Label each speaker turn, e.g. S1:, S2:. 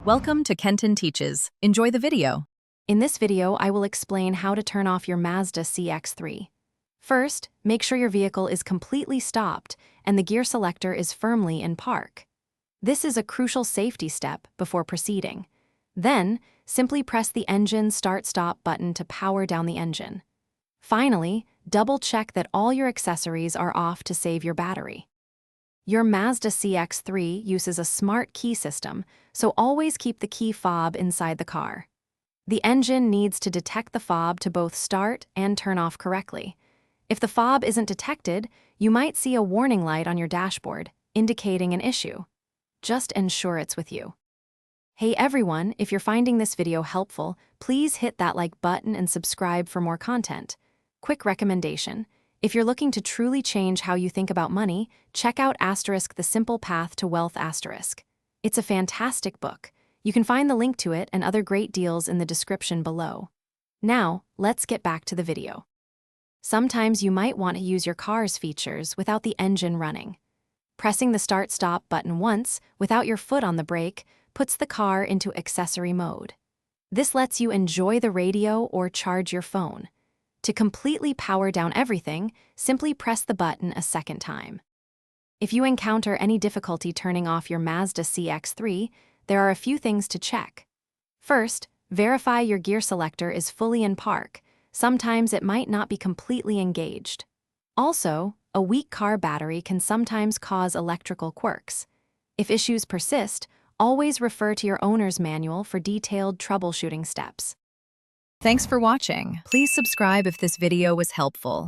S1: Welcome to Kenton Teaches. Enjoy the video.
S2: In this video, I will explain how to turn off your Mazda CX-3. First, make sure your vehicle is completely stopped and the gear selector is firmly in park. This is a crucial safety step before proceeding. Then, simply press the engine start-stop button to power down the engine. Finally, double-check that all your accessories are off to save your battery. Your Mazda CX-3 uses a smart key system, so always keep the key fob inside the car. The engine needs to detect the fob to both start and turn off correctly. If the fob isn't detected, you might see a warning light on your dashboard, indicating an issue. Just ensure it's with you. Hey everyone, if you're finding this video helpful, please hit that like button and subscribe for more content. Quick recommendation. If you're looking to truly change how you think about money, check out The Simple Path to Wealth. It's a fantastic book. You can find the link to it and other great deals in the description below. Now, let's get back to the video. Sometimes you might want to use your car's features without the engine running. Pressing the start-stop button once, without your foot on the brake, puts the car into accessory mode. This lets you enjoy the radio or charge your phone. To completely power down everything, simply press the button a second time. If you encounter any difficulty turning off your Mazda CX-3, there are a few things to check. First, verify your gear selector is fully in park. Sometimes it might not be completely engaged. Also, a weak car battery can sometimes cause electrical quirks. If issues persist, always refer to your owner's manual for detailed troubleshooting steps.
S1: Thanks for watching. Please subscribe if this video was helpful.